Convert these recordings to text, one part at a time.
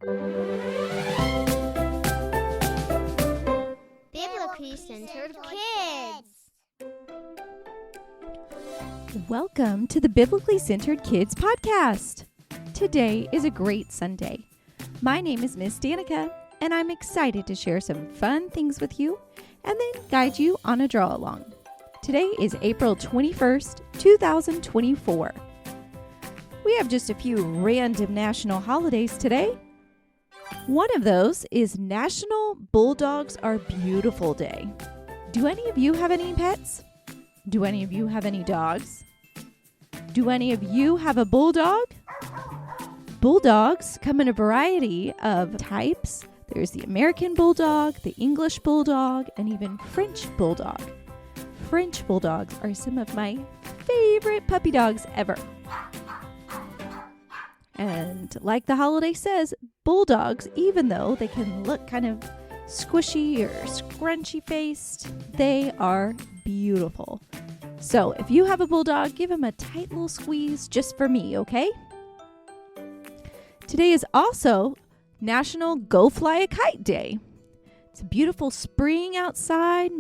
Biblically Centered Kids. Welcome to the Biblically Centered Kids podcast. Today is a great Sunday. My name is Miss Danika, and I'm excited to share some fun things with you and then guide you on a draw along. Today is April 21st, 2024. We have just a few random national holidays today. One of those is National Bulldogs Are Beautiful Day. Do any of you have any pets? Do any of you have any dogs? Do any of you have a bulldog? Bulldogs come in a variety of types. There's the American Bulldog, the English Bulldog, and even French Bulldog. French Bulldogs are some of my favorite puppy dogs ever. And like the holiday says, bulldogs, even though they can look kind of squishy or scrunchy faced, they are beautiful. So if you have a bulldog, give him a tight little squeeze just for me, okay? Today is also National Go Fly a Kite Day. It's a beautiful spring outside.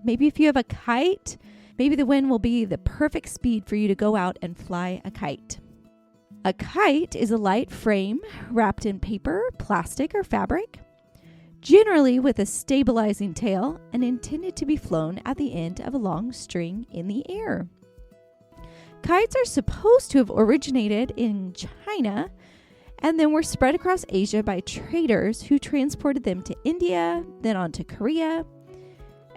Maybe if you have a kite, maybe the wind will be the perfect speed for you to go out and fly a kite. A kite is a light frame wrapped in paper, plastic, or fabric, generally with a stabilizing tail and intended to be flown at the end of a long string in the air. Kites are supposed to have originated in China and then were spread across Asia by traders who transported them to India, then on to Korea.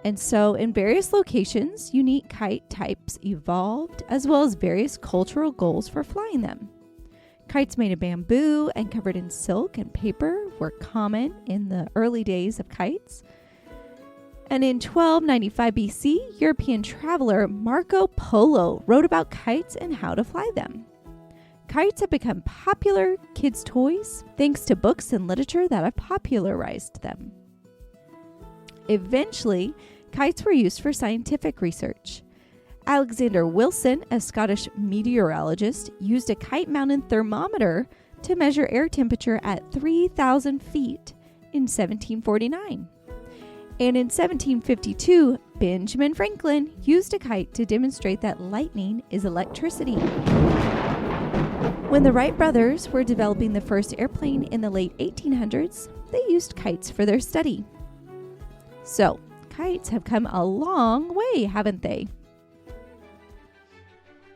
And so in various locations, unique kite types evolved, as well as various cultural goals for flying them. Kites made of bamboo and covered in silk and paper were common in the early days of kites. And in 1295 BC, European traveler Marco Polo wrote about kites and how to fly them. Kites have become popular kids' toys thanks to books and literature that have popularized them. Eventually, kites were used for scientific research. Alexander Wilson, a Scottish meteorologist, used a kite-mounted thermometer to measure air temperature at 3,000 feet in 1749. And in 1752, Benjamin Franklin used a kite to demonstrate that lightning is electricity. When the Wright brothers were developing the first airplane in the late 1800s, they used kites for their study. So, kites have come a long way, haven't they?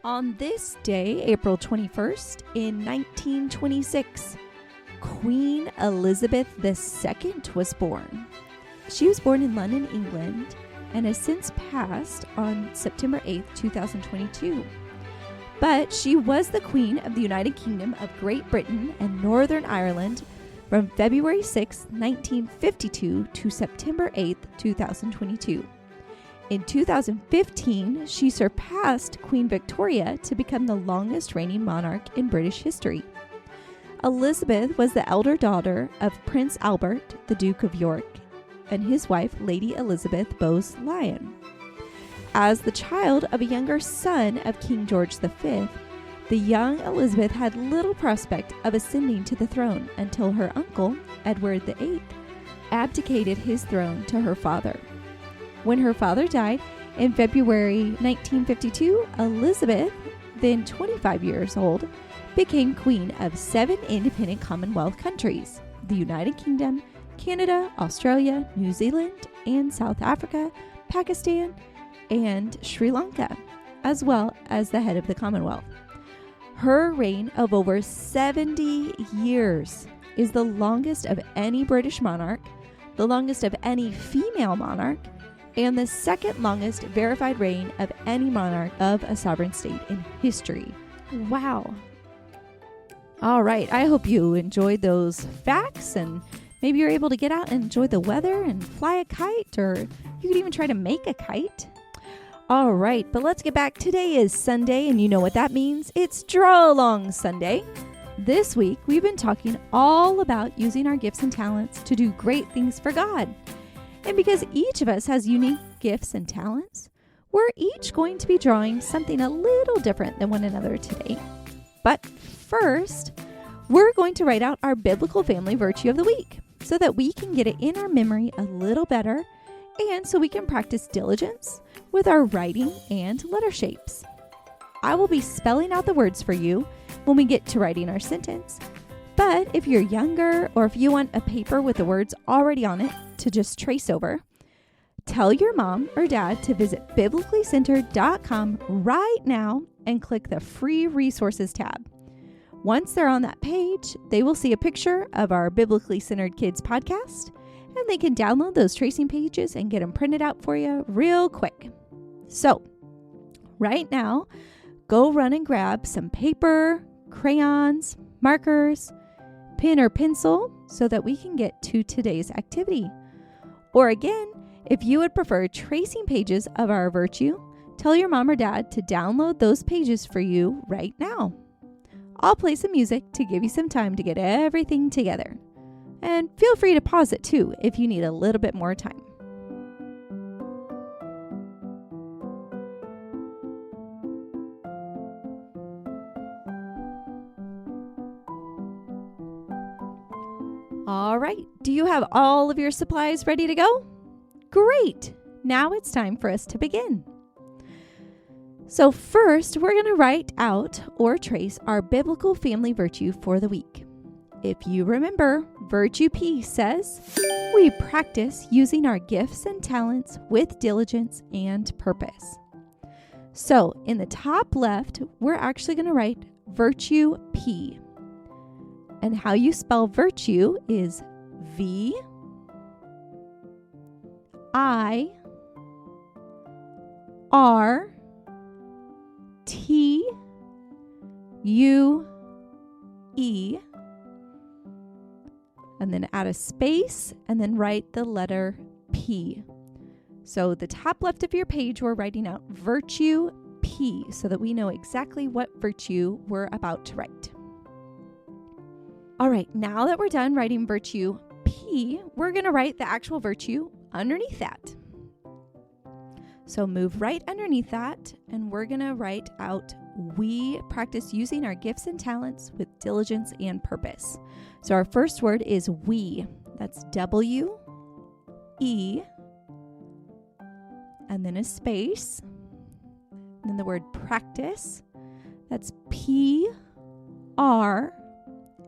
On this day, April 21st, in 1926, Queen Elizabeth II was born. She was born in London, England, and has since passed on September 8th, 2022. But she was the Queen of the United Kingdom of Great Britain and Northern Ireland from February 6, 1952 to September 8, 2022. In 2015, she surpassed Queen Victoria to become the longest reigning monarch in British history. Elizabeth was the elder daughter of Prince Albert, the Duke of York, and his wife, Lady Elizabeth Bowes-Lyon. As the child of a younger son of King George V, the young Elizabeth had little prospect of ascending to the throne until her uncle, Edward VIII, abdicated his throne to her father. When her father died in February 1952, Elizabeth, then 25 years old, became queen of 7 independent Commonwealth countries: the United Kingdom, Canada, Australia, New Zealand, and South Africa, Pakistan, and Sri Lanka, as well as the head of the Commonwealth. Her reign of over 70 years is the longest of any British monarch, the longest of any female monarch, and the second longest verified reign of any monarch of a sovereign state in history. Wow. All right, I hope you enjoyed those facts, and maybe you're able to get out and enjoy the weather and fly a kite, or you could even try to make a kite. All right, but let's get back. Today is Sunday, and you know what that means. It's Draw Along Sunday. This week, we've been talking all about using our gifts and talents to do great things for God. And because each of us has unique gifts and talents, we're each going to be drawing something a little different than one another today. But first, we're going to write out our biblical family virtue of the week so that we can get it in our memory a little better and so we can practice diligence with our writing and letter shapes. I will be spelling out the words for you when we get to writing our sentence. But if you're younger or if you want a paper with the words already on it to just trace over, tell your mom or dad to visit biblicallycentered.com right now and click the free resources tab. Once they're on that page, they will see a picture of our Biblically Centered Kids podcast, and they can download those tracing pages and get them printed out for you real quick. So, right now, go run and grab some paper, crayons, markers, pen or pencil so that we can get to today's activity. Or again, if you would prefer tracing pages of our virtue, tell your mom or dad to download those pages for you right now. I'll play some music to give you some time to get everything together. And feel free to pause it too if you need a little bit more time. All right, do you have all of your supplies ready to go? Great! Now it's time for us to begin. So first, we're going to write out or trace our biblical family virtue for the week. If you remember, Virtue P says, we practice using our gifts and talents with diligence and purpose. So in the top left, we're actually going to write Virtue P. And how you spell virtue is V, I, R, T, U, E, and then add a space and then write the letter P. So the top left of your page, we're writing out Virtue P so that we know exactly what virtue we're about to write. All right, now that we're done writing Virtue P, we're going to write the actual virtue underneath that. So move right underneath that, and we're going to write out, we practice using our gifts and talents with diligence and purpose. So our first word is we. That's W, E, and then a space. And then the word practice. That's P, R,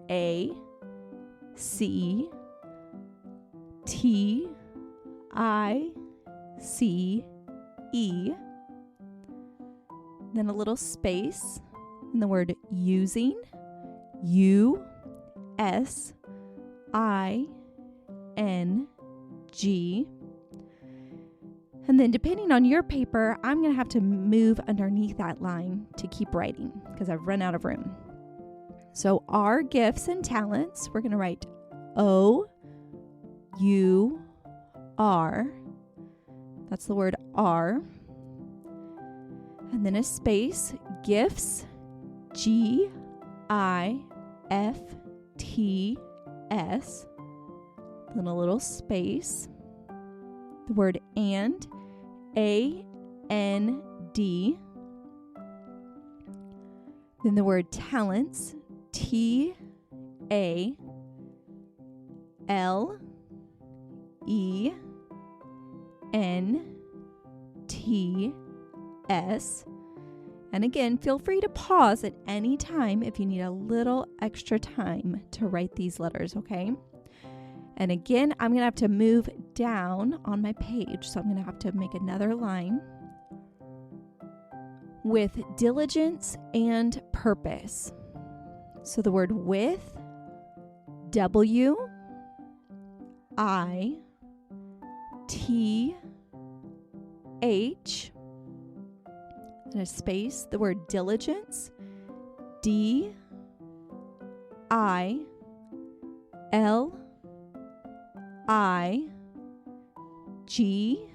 A, C, T, I, C, E, then a little space, and the word using, U, S, I, N, G. And then depending on your paper, I'm going to have to move underneath that line to keep writing because I've run out of room. So our gifts and talents, we're going to write O, U, R. That's the word R. And then a space, gifts, G, I, F, T, S. Then a little space. The word and, A, N, D. Then the word talents, T, A, L, E, N, T, S. And again, feel free to pause at any time if you need a little extra time to write these letters, okay? And again, I'm going to have to move down on my page, so I'm going to have to make another line with diligence and purpose. So the word with, W, I, T, H, and a space, the word diligence, D, I, L, I, G,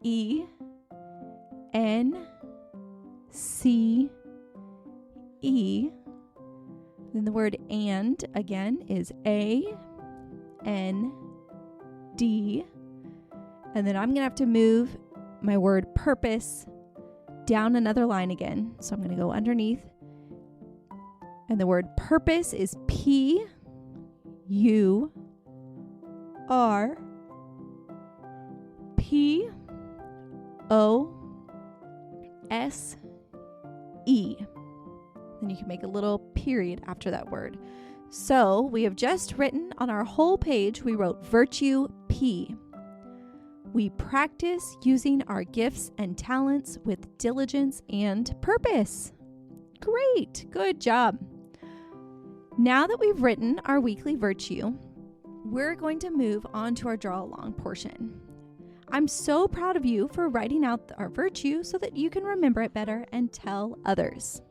E, N, C, E. Then the word and again is A, N, D. And then I'm going to have to move my word purpose down another line again. So I'm going to go underneath And the word purpose is P-U-R-P-O-S-E. Then you can make a little period after that word. So we have just written on our whole page, we wrote virtue P. We practice using our gifts and talents with diligence and purpose. Great, good job. Now that we've written our weekly virtue, we're going to move on to our draw along portion. I'm so proud of you for writing out our virtue so that you can remember it better and tell others.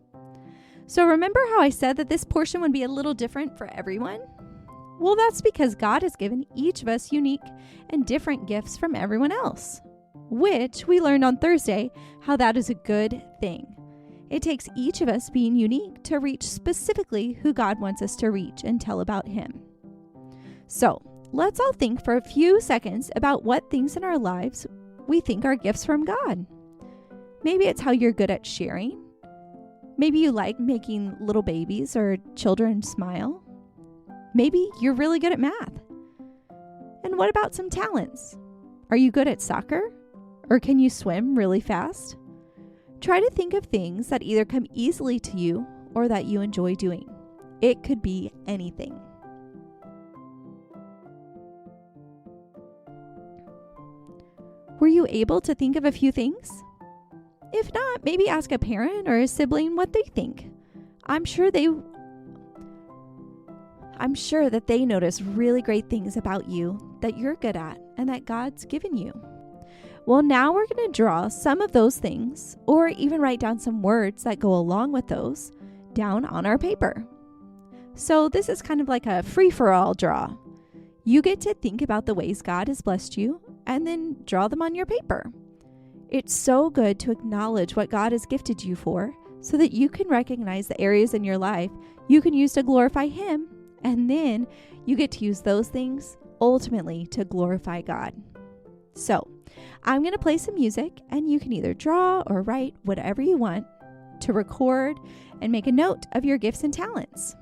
So remember how I said that this portion would be a little different for everyone? Well, that's because God has given each of us unique and different gifts from everyone else, which we learned on Thursday how that is a good thing. It takes each of us being unique to reach specifically who God wants us to reach and tell about Him. So let's all think for a few seconds about what things in our lives we think are gifts from God. Maybe it's how you're good at sharing. Maybe you like making little babies or children smile. Maybe you're really good at math. And what about some talents? Are you good at soccer? Or can you swim really fast? Try to think of things that either come easily to you or that you enjoy doing. It could be anything. Were you able to think of a few things? If not, maybe ask a parent or a sibling what they think. I'm sure that they notice really great things about you that you're good at and that God's given you. Well, now we're going to draw some of those things or even write down some words that go along with those down on our paper. So this is kind of like a free-for-all draw. You get to think about the ways God has blessed you and then draw them on your paper. It's so good to acknowledge what God has gifted you for so that you can recognize the areas in your life you can use to glorify Him, and then you get to use those things ultimately to glorify God. So I'm going to play some music, and you can either draw or write whatever you want to record and make a note of your gifts and talents.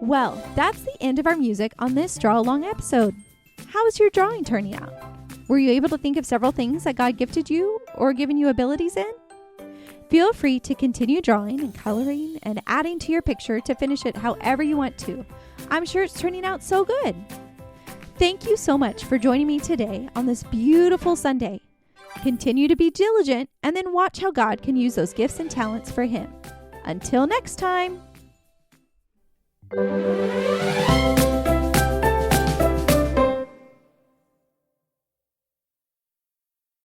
Well, that's the end of our music on this Draw Along episode. How is your drawing turning out? Were you able to think of several things that God gifted you or given you abilities in? Feel free to continue drawing and coloring and adding to your picture to finish it however you want to. I'm sure it's turning out so good. Thank you so much for joining me today on this beautiful Sunday. Continue to be diligent and then watch how God can use those gifts and talents for Him. Until next time.